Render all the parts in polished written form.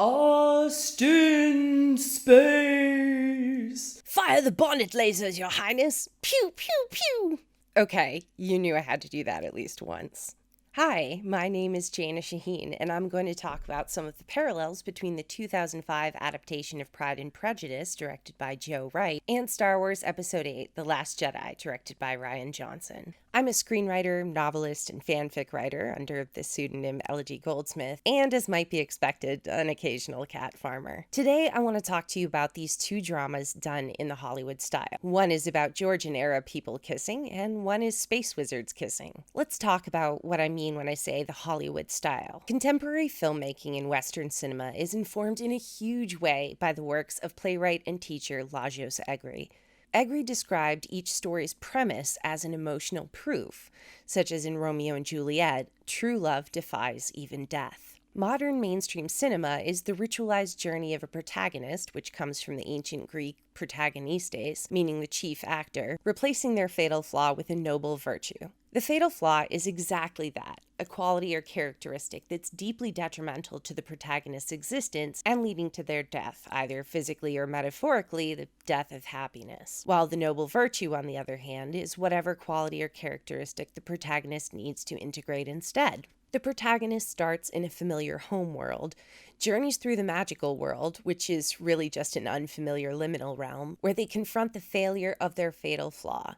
Austen space. Fire the bonnet lasers, your highness. Pew, pew, pew. Okay, you knew I had to do that at least once. Hi, my name is Jana Shaheen, and I'm going to talk about some of the parallels between the 2005 adaptation of Pride and Prejudice, directed by Joe Wright, and Star Wars Episode 8, The Last Jedi, directed by Rian Johnson. I'm a screenwriter, novelist, and fanfic writer under the pseudonym Elegy Goldsmith, and as might be expected, an occasional cat farmer. Today, I want to talk to you about these two dramas done in the Hollywood style. One is about Georgian-era people kissing, and one is space wizards kissing. Let's talk about what I mean when I say the Hollywood style. Contemporary filmmaking in Western cinema is informed in a huge way by the works of playwright and teacher Lajos Egri. Egri described each story's premise as an emotional proof, such as in Romeo and Juliet, true love defies even death. Modern mainstream cinema is the ritualized journey of a protagonist, which comes from the ancient Greek protagonistes, meaning the chief actor, replacing their fatal flaw with a noble virtue. The fatal flaw is exactly that, a quality or characteristic that's deeply detrimental to the protagonist's existence and leading to their death, either physically or metaphorically, the death of happiness. While the noble virtue, on the other hand, is whatever quality or characteristic the protagonist needs to integrate instead. The protagonist starts in a familiar home world, journeys through the magical world, which is really just an unfamiliar liminal realm, where they confront the failure of their fatal flaw,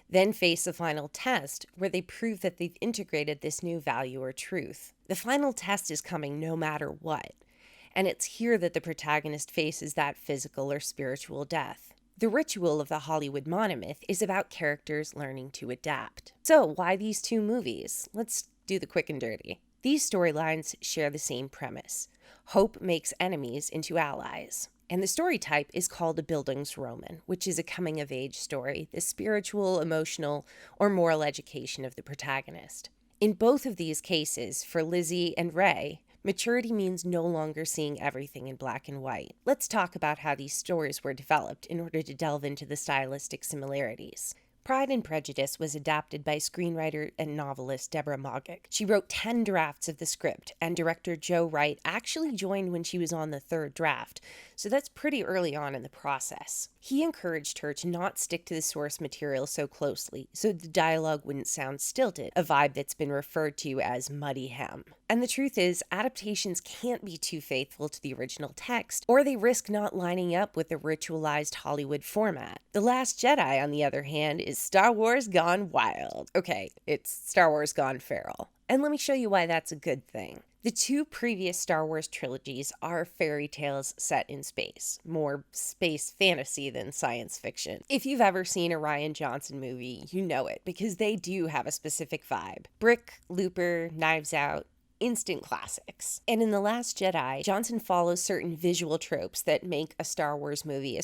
then face a final test where they prove that they've integrated this new value or truth. The final test is coming no matter what, and it's here that the protagonist faces that physical or spiritual death. The ritual of the Hollywood monomyth is about characters learning to adapt. So, why these two movies? Let's do the quick and dirty. These storylines share the same premise. Hope makes enemies into allies. And the story type is called a Bildungsroman, which is a coming-of-age story, the spiritual, emotional, or moral education of the protagonist. In both of these cases, for Lizzy and Rey, maturity means no longer seeing everything in black and white. Let's talk about how these stories were developed in order to delve into the stylistic similarities. Pride and Prejudice was adapted by screenwriter and novelist Deborah Mogic. She wrote 10 drafts of the script, and director Joe Wright actually joined when she was on the 3rd draft, so that's pretty early on in the process. He encouraged her to not stick to the source material so closely, so the dialogue wouldn't sound stilted, a vibe that's been referred to as muddy hem. And the truth is, adaptations can't be too faithful to the original text, or they risk not lining up with the ritualized Hollywood format. The Last Jedi, on the other hand, is Star Wars gone wild. Okay, it's Star Wars gone feral. And let me show you why that's a good thing. The two previous Star Wars trilogies are fairy tales set in space, more space fantasy than science fiction. If you've ever seen a Rian Johnson movie, you know it, because they do have a specific vibe. Brick, Looper, Knives Out, instant classics. And in The Last Jedi, Johnson follows certain visual tropes that make a Star Wars movie,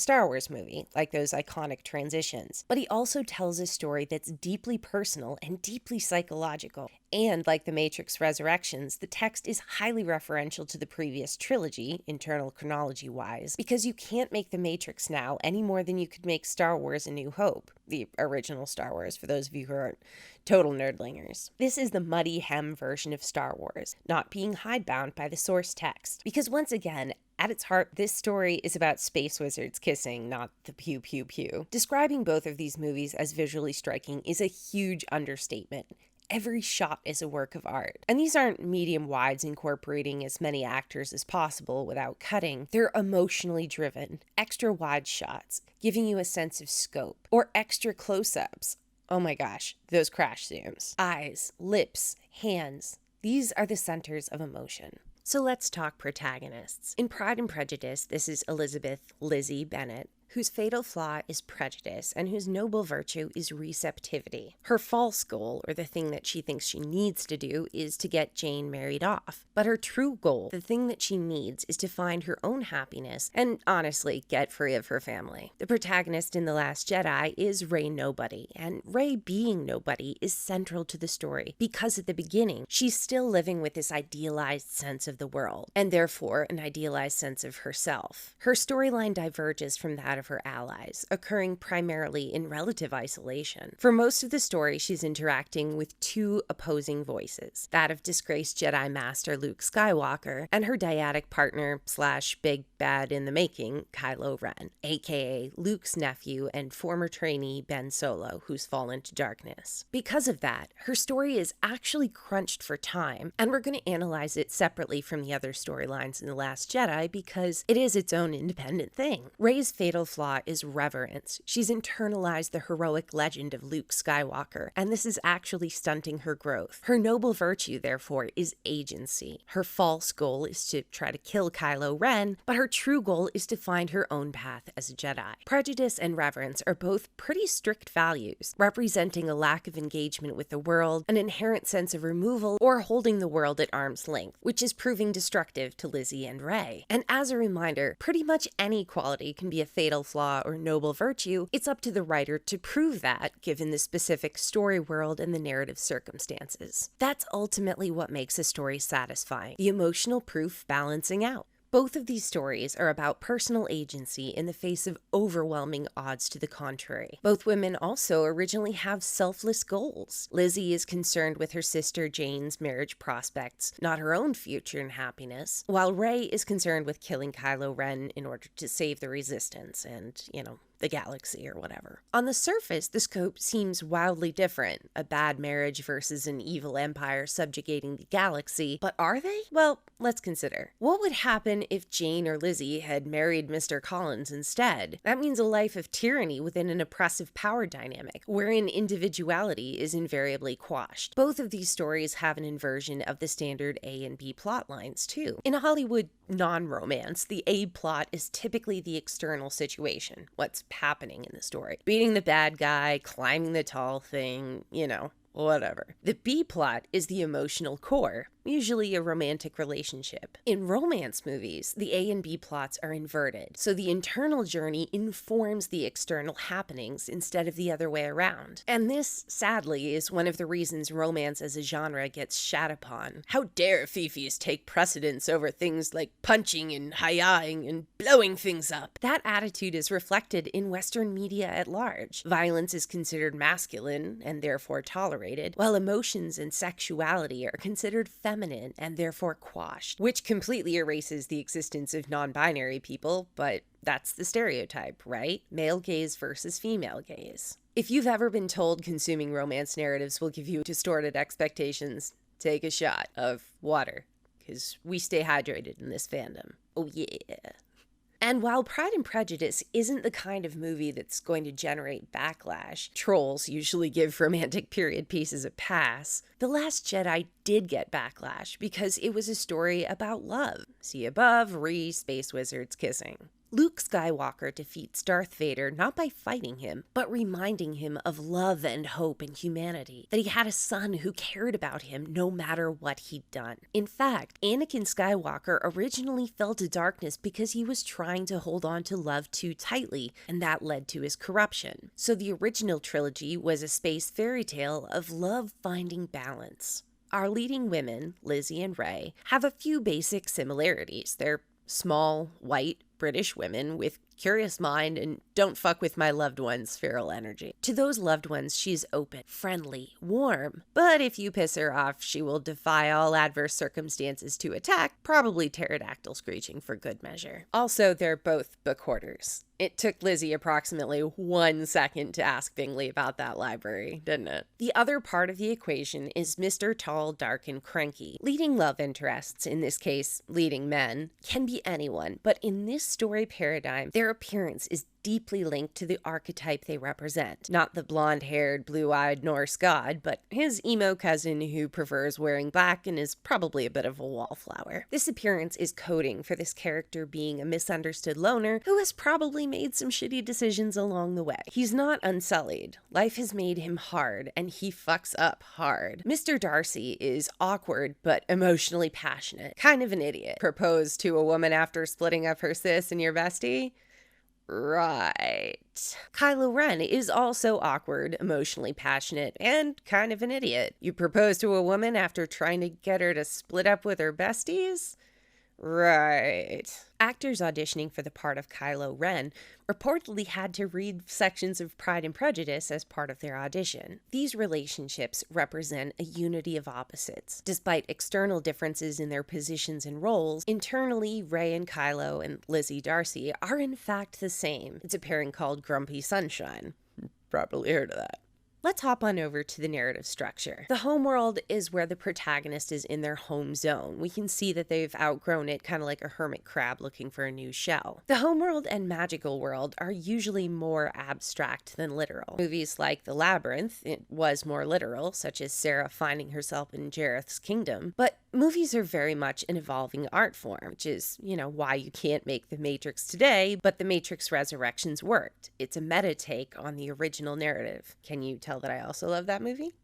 like those iconic transitions. But he also tells a story that's deeply personal and deeply psychological. And like The Matrix Resurrections, the text is highly referential to the previous trilogy, internal chronology-wise, because you can't make The Matrix now any more than you could make Star Wars A New Hope, the original Star Wars, for those of you who aren't total nerdlingers. This is the muddy hem version of Star Wars, not being hidebound by the source text. Because once again, at its heart, this story is about space wizards kissing, not the pew pew pew. Describing both of these movies as visually striking is a huge understatement. Every shot is a work of art. And these aren't medium wides incorporating as many actors as possible without cutting. They're emotionally driven, extra wide shots, giving you a sense of scope, or extra close-ups. Oh my gosh, those crash zooms. Eyes, lips, hands. These are the centers of emotion. So let's talk protagonists. In Pride and Prejudice, this is Elizabeth Lizzy Bennet, whose fatal flaw is prejudice and whose noble virtue is receptivity. Her false goal, or the thing that she thinks she needs to do, is to get Jane married off. But her true goal, the thing that she needs, is to find her own happiness and, honestly, get free of her family. The protagonist in The Last Jedi is Rey Nobody, and Rey being nobody is central to the story because at the beginning, she's still living with this idealized sense of the world, and therefore an idealized sense of herself. Her storyline diverges from that of her allies, occurring primarily in relative isolation. For most of the story, she's interacting with two opposing voices, that of disgraced Jedi Master Luke Skywalker and her dyadic partner / big bad in the making, Kylo Ren, aka Luke's nephew and former trainee Ben Solo, who's fallen to darkness. Because of that, her story is actually crunched for time, and we're going to analyze it separately from the other storylines in The Last Jedi because it is its own independent thing. Rey's fatal flaw is reverence. She's internalized the heroic legend of Luke Skywalker, and this is actually stunting her growth. Her noble virtue, therefore, is agency. Her false goal is to try to kill Kylo Ren, but her true goal is to find her own path as a Jedi. Prejudice and reverence are both pretty strict values, representing a lack of engagement with the world, an inherent sense of removal, or holding the world at arm's length, which is proving destructive to Lizzy and Rey. And as a reminder, pretty much any quality can be a fatal flaw or noble virtue. It's up to the writer to prove that, given the specific story world and the narrative circumstances. That's ultimately what makes a story satisfying, the emotional proof balancing out. Both of these stories are about personal agency in the face of overwhelming odds to the contrary. Both women also originally have selfless goals. Lizzy is concerned with her sister Jane's marriage prospects, not her own future and happiness, while Rey is concerned with killing Kylo Ren in order to save the Resistance and, the galaxy or whatever. On the surface, the scope seems wildly different, a bad marriage versus an evil empire subjugating the galaxy, but are they? Well, let's consider. What would happen if Jane or Lizzy had married Mr. Collins instead? That means a life of tyranny within an oppressive power dynamic, wherein individuality is invariably quashed. Both of these stories have an inversion of the standard A and B plot lines, too. In a Hollywood non-romance, the A plot is typically the external situation, what's happening in the story. Beating the bad guy, climbing the tall thing, whatever. The B plot is the emotional core, usually a romantic relationship. In romance movies, the A and B plots are inverted, so the internal journey informs the external happenings instead of the other way around. And this, sadly, is one of the reasons romance as a genre gets shat upon. How dare fifis take precedence over things like punching and hi-ying and blowing things up? That attitude is reflected in Western media at large. Violence is considered masculine and therefore tolerated, while emotions and sexuality are considered feminine and therefore quashed, which completely erases the existence of non-binary people, but that's the stereotype, right? Male gaze versus female gaze. If you've ever been told consuming romance narratives will give you distorted expectations, take a shot of water, because we stay hydrated in this fandom. Oh yeah. And while Pride and Prejudice isn't the kind of movie that's going to generate backlash, trolls usually give romantic period pieces a pass, The Last Jedi did get backlash because it was a story about love. See above, space wizards kissing. Luke Skywalker defeats Darth Vader not by fighting him, but reminding him of love and hope and humanity, that he had a son who cared about him no matter what he'd done. In fact, Anakin Skywalker originally fell to darkness because he was trying to hold on to love too tightly, and that led to his corruption. So the original trilogy was a space fairy tale of love finding balance. Our leading women, Lizzy and Rey, have a few basic similarities. They're small, white, British women with curious mind and don't fuck with my loved one's feral energy. To those loved ones, she's open, friendly, warm. But if you piss her off, she will defy all adverse circumstances to attack, probably pterodactyl screeching for good measure. Also, they're both book hoarders. It took Lizzy approximately 1 second to ask Bingley about that library, didn't it? The other part of the equation is Mr. Tall, Dark, and Cranky. Leading love interests, in this case, leading men, can be anyone, but in this story paradigm, their appearance is deeply linked to the archetype they represent. Not the blonde-haired, blue-eyed Norse god, but his emo cousin who prefers wearing black and is probably a bit of a wallflower. This appearance is coding for this character being a misunderstood loner who has probably made some shitty decisions along the way. He's not unsullied. Life has made him hard, and he fucks up hard. Mr. Darcy is awkward, but emotionally passionate. Kind of an idiot. Proposed to a woman after splitting up her sis and your bestie? Right. Kylo Ren is also awkward, emotionally passionate, and kind of an idiot. You propose to a woman after trying to get her to split up with her besties? Right. Actors auditioning for the part of Kylo Ren reportedly had to read sections of Pride and Prejudice as part of their audition. These relationships represent a unity of opposites. Despite external differences in their positions and roles, internally, Rey and Kylo and Lizzy Darcy are in fact the same. It's a pairing called Grumpy Sunshine. Probably heard of that. Let's hop on over to the narrative structure. The homeworld is where the protagonist is in their home zone. We can see that they've outgrown it, kind of like a hermit crab looking for a new shell. The homeworld and magical world are usually more abstract than literal. Movies like The Labyrinth, it was more literal, such as Sarah finding herself in Jareth's kingdom, but movies are very much an evolving art form, which is, why you can't make The Matrix today, but The Matrix Resurrections worked. It's a meta take on the original narrative. Can you tell that I also love that movie?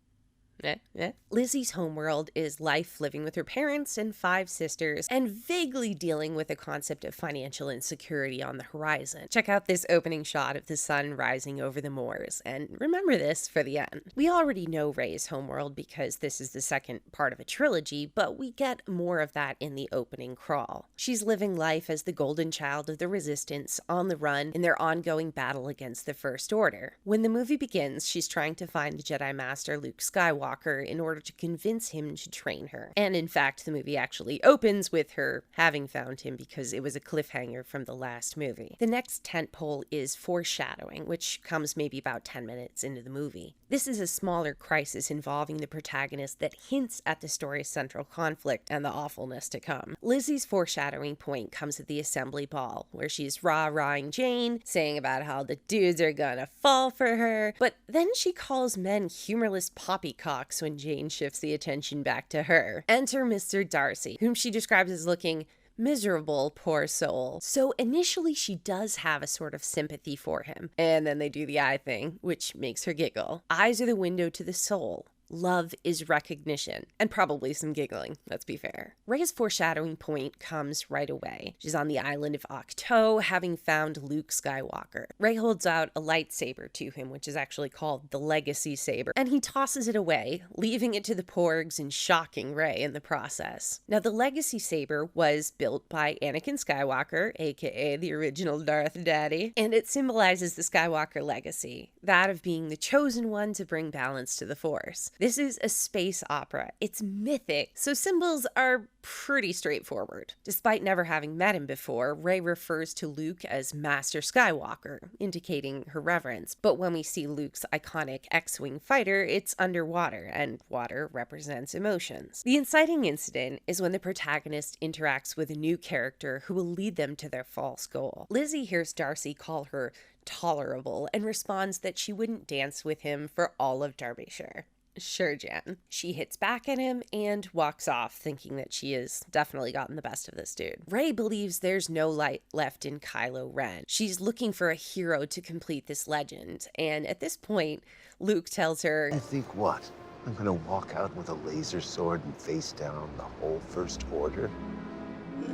Lizzy's homeworld is life living with her parents and 5 sisters and vaguely dealing with the concept of financial insecurity on the horizon. Check out this opening shot of the sun rising over the moors, and remember this for the end. We already know Rey's homeworld because this is the second part of a trilogy, but we get more of that in the opening crawl. She's living life as the golden child of the Resistance on the run in their ongoing battle against the First Order. When the movie begins, she's trying to find the Jedi Master Luke Skywalker in order to convince him to train her. And in fact, the movie actually opens with her having found him because it was a cliffhanger from the last movie. The next tentpole is foreshadowing, which comes maybe about 10 minutes into the movie. This is a smaller crisis involving the protagonist that hints at the story's central conflict and the awfulness to come. Lizzy's foreshadowing point comes at the assembly ball, where she's rah-rahing Jane, saying about how the dudes are gonna fall for her, but then she calls men humorless poppycocks when Jane shifts the attention back to her. Enter Mr. Darcy, whom she describes as looking miserable, poor soul. So initially she does have a sort of sympathy for him, and then they do the eye thing, which makes her giggle. Eyes are the window to the soul. Love is recognition, and probably some giggling, let's be fair. Rey's foreshadowing point comes right away. She's on the island of Ahch-To, having found Luke Skywalker. Rey holds out a lightsaber to him, which is actually called the Legacy Saber, and he tosses it away, leaving it to the Porgs and shocking Rey in the process. Now, the Legacy Saber was built by Anakin Skywalker, aka the original Darth Daddy, and it symbolizes the Skywalker legacy, that of being the chosen one to bring balance to the Force. This is a space opera. It's mythic, so symbols are pretty straightforward. Despite never having met him before, Rey refers to Luke as Master Skywalker, indicating her reverence. But when we see Luke's iconic X-Wing fighter, it's underwater, and water represents emotions. The inciting incident is when the protagonist interacts with a new character who will lead them to their false goal. Lizzy hears Darcy call her tolerable and responds that she wouldn't dance with him for all of Derbyshire. Sure, Jan. She hits back at him and walks off, thinking that she has definitely gotten the best of this dude. Rey believes there's no light left in Kylo Ren. She's looking for a hero to complete this legend, and at this point, Luke tells her, I think what? I'm gonna walk out with a laser sword and face down the whole First Order?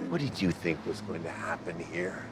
What did you think was going to happen here?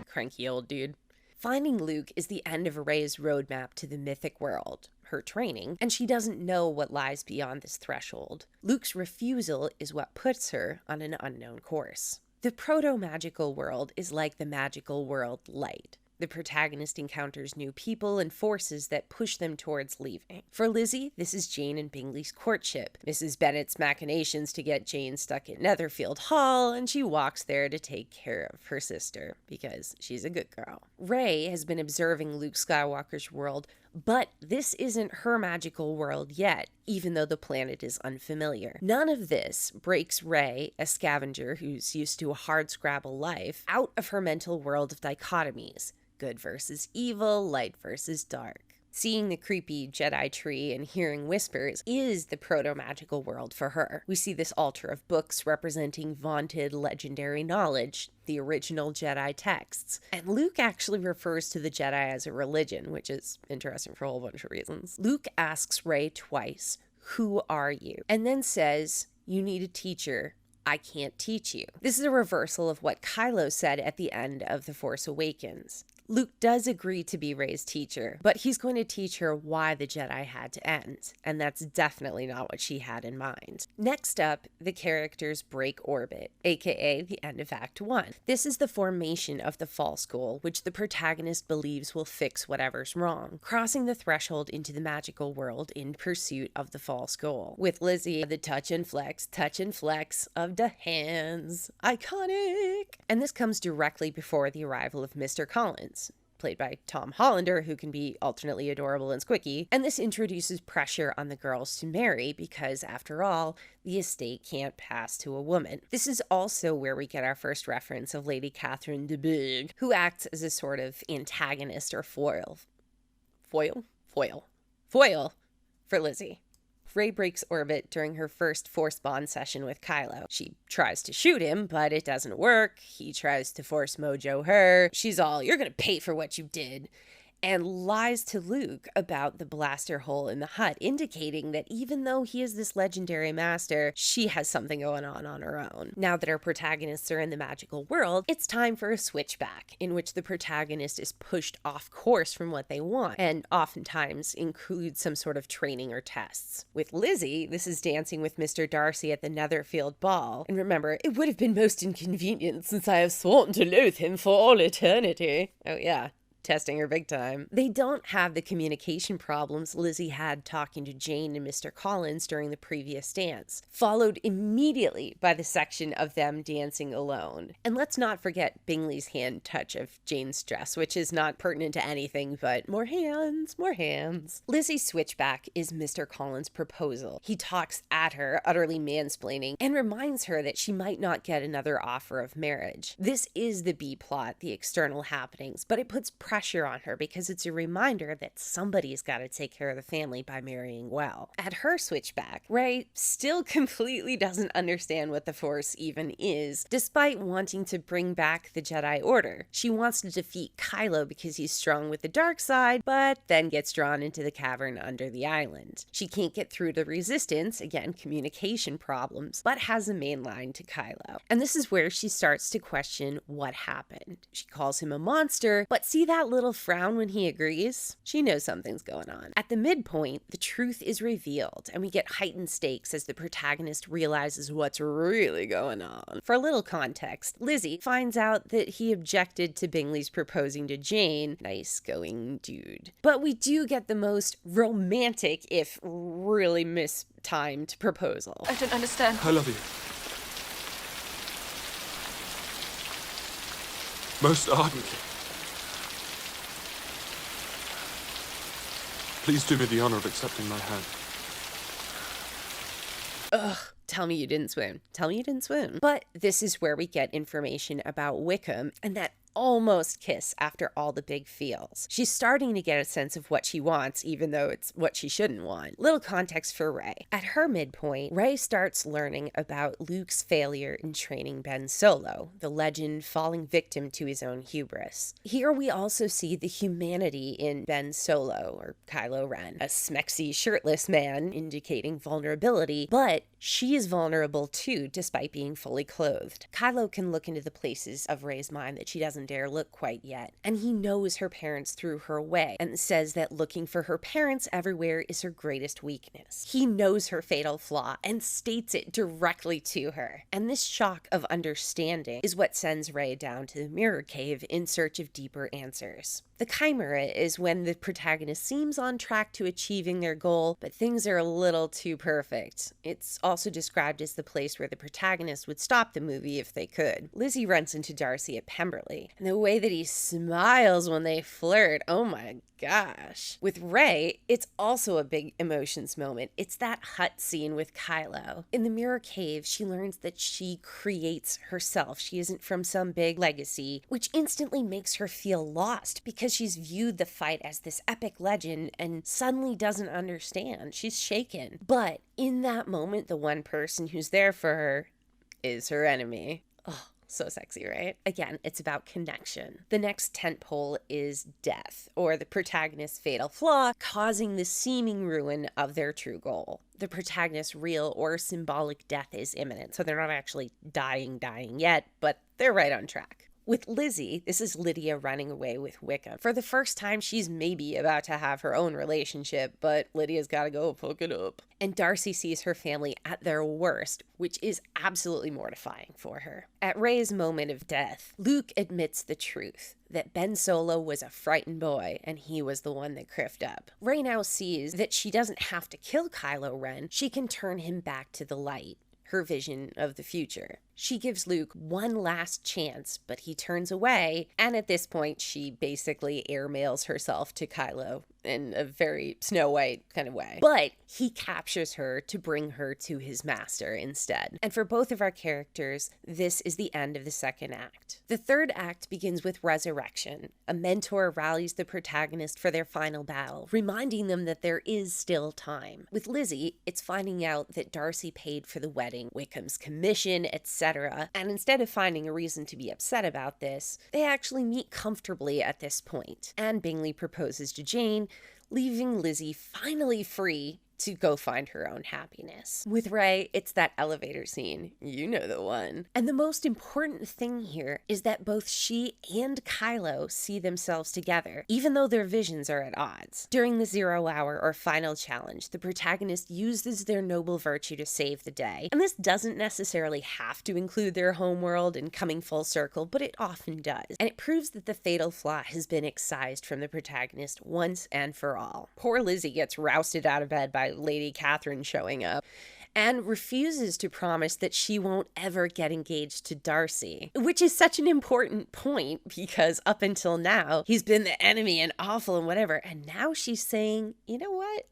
Cranky old dude. Finding Luke is the end of Rey's roadmap to the mythic world, her training, and she doesn't know what lies beyond this threshold. Luke's refusal is what puts her on an unknown course. The proto-magical world is like the magical world light. The protagonist encounters new people and forces that push them towards leaving. For Lizzy, this is Jane and Bingley's courtship, Mrs. Bennet's machinations to get Jane stuck at Netherfield Hall, and she walks there to take care of her sister, because she's a good girl. Rey has been observing Luke Skywalker's world, but this isn't her magical world yet, even though the planet is unfamiliar. None of this breaks Rey, a scavenger who's used to a hardscrabble life, out of her mental world of dichotomies. Good versus evil, light versus dark. Seeing the creepy Jedi tree and hearing whispers is the proto-magical world for her. We see this altar of books representing vaunted legendary knowledge, the original Jedi texts. And Luke actually refers to the Jedi as a religion, which is interesting for a whole bunch of reasons. Luke asks Rey twice, "Who are you?" and then says, "You need a teacher. I can't teach you." This is a reversal of what Kylo said at the end of The Force Awakens. Luke does agree to be Rey's teacher, but he's going to teach her why the Jedi had to end, and that's definitely not what she had in mind. Next up, the characters break orbit, aka the end of Act 1. This is the formation of the false goal, which the protagonist believes will fix whatever's wrong, crossing the threshold into the magical world in pursuit of the false goal. With Lizzy, the touch and flex of the hands. Iconic! And this comes directly before the arrival of Mr. Collins, played by Tom Hollander, who can be alternately adorable and squicky, and this introduces pressure on the girls to marry because, after all, the estate can't pass to a woman. This is also where we get our first reference of Lady Catherine de Bourgh, who acts as a sort of antagonist or foil for Lizzy. Rey breaks orbit during her first Force Bond session with Kylo. She tries to shoot him, but it doesn't work. He tries to Force Mojo her. She's all, "You're gonna pay for what you did," and lies to Luke about the blaster hole in the hut, indicating that even though he is this legendary master, she has something going on her own. Now that our protagonists are in the magical world, it's time for a switchback, in which the protagonist is pushed off course from what they want, and oftentimes includes some sort of training or tests. With Lizzy, this is dancing with Mr. Darcy at the Netherfield ball, and remember, it would have been most inconvenient since I have sworn to loathe him for all eternity. Oh yeah. Testing her big time. They don't have the communication problems Lizzy had talking to Jane and Mr. Collins during the previous dance, followed immediately by the section of them dancing alone. And let's not forget Bingley's hand touch of Jane's dress, which is not pertinent to anything but more hands, more hands. Lizzy's switchback is Mr. Collins' proposal. He talks at her, utterly mansplaining, and reminds her that she might not get another offer of marriage. This is the B-plot, the external happenings, but it puts pressure on her because it's a reminder that somebody's got to take care of the family by marrying well. At her switchback, Rey still completely doesn't understand what the Force even is, despite wanting to bring back the Jedi Order. She wants to defeat Kylo because he's strong with the dark side, but then gets drawn into the cavern under the island. She can't get through the Resistance, again, communication problems, but has a main line to Kylo. And this is where she starts to question what happened. She calls him a monster, but see that little frown when he agrees? She knows something's going on. At the midpoint, the truth is revealed, and we get heightened stakes as the protagonist realizes what's really going on. For a little context, Lizzy finds out that he objected to Bingley's proposing to Jane. Nice going, dude. But we do get the most romantic, if really mistimed, proposal. I don't understand. I love you. Most ardently. Please do me the honor of accepting my hand. Ugh. Tell me you didn't swim. Tell me you didn't swim. But this is where we get information about Wickham and that almost kiss after all the big feels. She's starting to get a sense of what she wants, even though it's what she shouldn't want. Little context for Rey. At her midpoint, Rey starts learning about Luke's failure in training Ben Solo, the legend falling victim to his own hubris. Here we also see the humanity in Ben Solo, or Kylo Ren, a smexy, shirtless man, indicating vulnerability, but she is vulnerable too, despite being fully clothed. Kylo can look into the places of Rey's mind that she doesn't dare look quite yet, and he knows her parents threw her away and says that looking for her parents everywhere is her greatest weakness. He knows her fatal flaw and states it directly to her, and this shock of understanding is what sends Rey down to the mirror cave in search of deeper answers. The Chimera is when the protagonist seems on track to achieving their goal, but things are a little too perfect. It's also described as the place where the protagonist would stop the movie if they could. Lizzy runs into Darcy at Pemberley, and the way that he smiles when they flirt, oh my gosh. With Rey, it's also a big emotions moment. It's that hut scene with Kylo. In the mirror cave, she learns that she creates herself. She isn't from some big legacy, which instantly makes her feel lost because she's viewed the fight as this epic legend and suddenly doesn't understand. She's shaken. But in that moment, the one person who's there for her is her enemy. Oh. So sexy, right? Again, it's about connection. The next tentpole is death, or the protagonist's fatal flaw, causing the seeming ruin of their true goal. The protagonist's real or symbolic death is imminent, so they're not actually dying yet, but they're right on track. With Lizzy, this is Lydia running away with Wickham. For the first time, she's maybe about to have her own relationship, but Lydia's gotta go fuck it up. And Darcy sees her family at their worst, which is absolutely mortifying for her. At Rey's moment of death, Luke admits the truth, that Ben Solo was a frightened boy and he was the one that criffed up. Rey now sees that she doesn't have to kill Kylo Ren, she can turn him back to the light, her vision of the future. She gives Luke one last chance, but he turns away, and at this point, she basically airmails herself to Kylo in a very Snow White kind of way. But he captures her to bring her to his master instead. And for both of our characters, this is the end of the second act. The third act begins with resurrection. A mentor rallies the protagonist for their final battle, reminding them that there is still time. With Lizzy, it's finding out that Darcy paid for the wedding, Wickham's commission, etc. And instead of finding a reason to be upset about this, they actually meet comfortably at this point. And Bingley proposes to Jane, leaving Lizzy finally free to go find her own happiness. With Rey, it's that elevator scene. You know the one. And the most important thing here is that both she and Kylo see themselves together, even though their visions are at odds. During the 0 hour or final challenge, the protagonist uses their noble virtue to save the day. And this doesn't necessarily have to include their homeworld and coming full circle, but it often does. And it proves that the fatal flaw has been excised from the protagonist once and for all. Poor Lizzy gets rousted out of bed by Lady Catherine showing up and refuses to promise that she won't ever get engaged to Darcy, which is such an important point because up until now, he's been the enemy and awful and whatever, and now she's saying, you know what?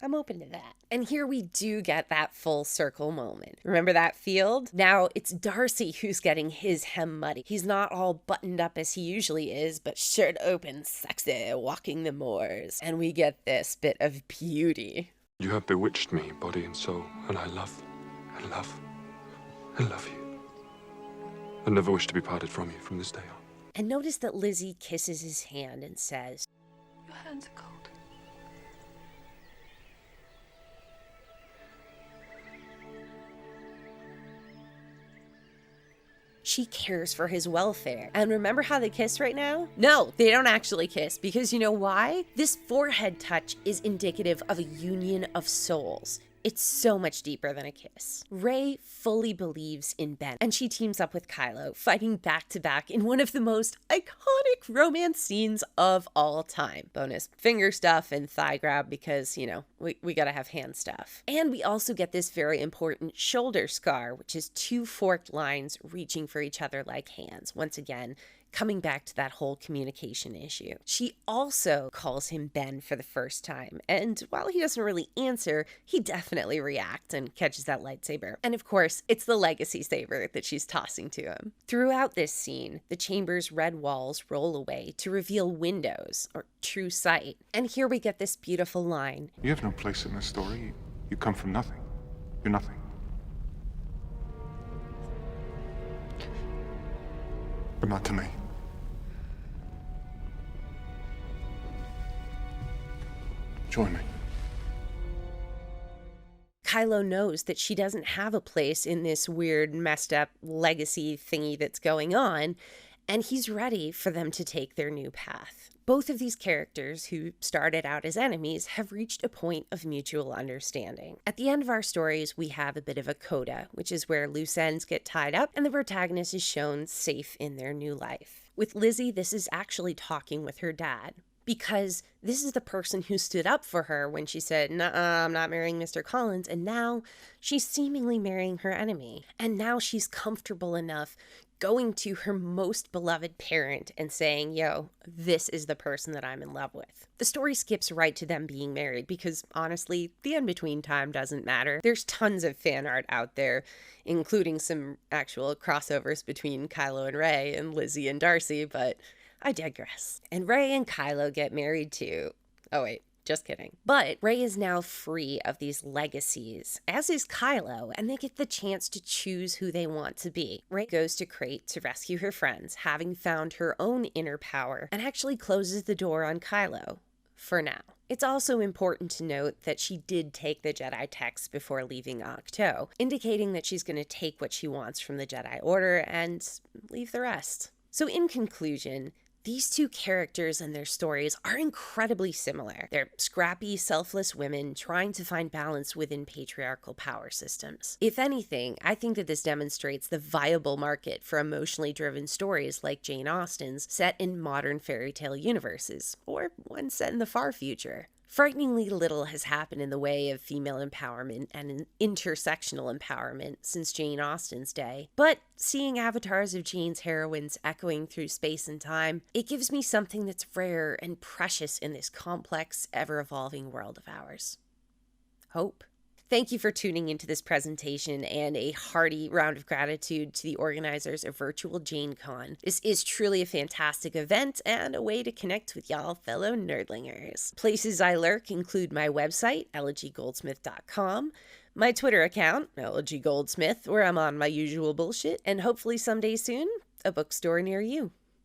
I'm open to that. And here we do get that full circle moment. Remember that field? Now it's Darcy who's getting his hem muddy. He's not all buttoned up as he usually is, but shirt open, sexy, walking the moors. And we get this bit of beauty. You have bewitched me, body and soul, and I love, and love, and love you. I never wish to be parted from you from this day on. And notice that Lizzy kisses his hand and says, Your hands are cold. she cares for his welfare. And remember how they kiss right now? No, they don't actually kiss, because you know why? This forehead touch is indicative of a union of souls. It's so much deeper than a kiss. Rey fully believes in Ben, and she teams up with Kylo, fighting back to back in one of the most iconic romance scenes of all time. Bonus finger stuff and thigh grab because, you know, we gotta have hand stuff. And we also get this very important shoulder scar, which is two forked lines reaching for each other like hands. Once again, coming back to that whole communication issue. She also calls him Ben for the first time, and while he doesn't really answer, he definitely reacts and catches that lightsaber. And of course, it's the legacy saber that she's tossing to him. Throughout this scene, the chamber's red walls roll away to reveal windows, or true sight. And here we get this beautiful line. You have no place in this story. You come from nothing. You're nothing. But not to me. Join me. Kylo knows that she doesn't have a place in this weird, messed up legacy thingy that's going on, and he's ready for them to take their new path. Both of these characters, who started out as enemies, have reached a point of mutual understanding. At the end of our stories, we have a bit of a coda, which is where loose ends get tied up and the protagonist is shown safe in their new life. With Lizzy, this is actually talking with her dad, because this is the person who stood up for her when she said, "Nuh-uh, I'm not marrying Mr. Collins," and now she's seemingly marrying her enemy. And now she's comfortable enough going to her most beloved parent and saying, yo, this is the person that I'm in love with. The story skips right to them being married because, honestly, the in-between time doesn't matter. There's tons of fan art out there, including some actual crossovers between Kylo and Rey and Lizzy and Darcy, but I digress. And Rey and Kylo get married too. Oh wait, just kidding. But Rey is now free of these legacies, as is Kylo, and they get the chance to choose who they want to be. Rey goes to Crate to rescue her friends, having found her own inner power, and actually closes the door on Kylo. For now. It's also important to note that she did take the Jedi text before leaving Ahch-To, indicating that she's going to take what she wants from the Jedi Order and leave the rest. So in conclusion, these two characters and their stories are incredibly similar. They're scrappy, selfless women trying to find balance within patriarchal power systems. If anything, I think that this demonstrates the viable market for emotionally driven stories like Jane Austen's set in modern fairy tale universes, or one set in the far future. Frighteningly little has happened in the way of female empowerment and intersectional empowerment since Jane Austen's day, but seeing avatars of Jane's heroines echoing through space and time, it gives me something that's rare and precious in this complex, ever-evolving world of ours. Hope. Thank you for tuning into this presentation, and a hearty round of gratitude to the organizers of Virtual JaneCon. This is truly a fantastic event and a way to connect with y'all fellow nerdlingers. Places I lurk include my website, elogygoldsmith.com, my Twitter account, elogygoldsmith, where I'm on my usual bullshit, and hopefully someday soon, a bookstore near you.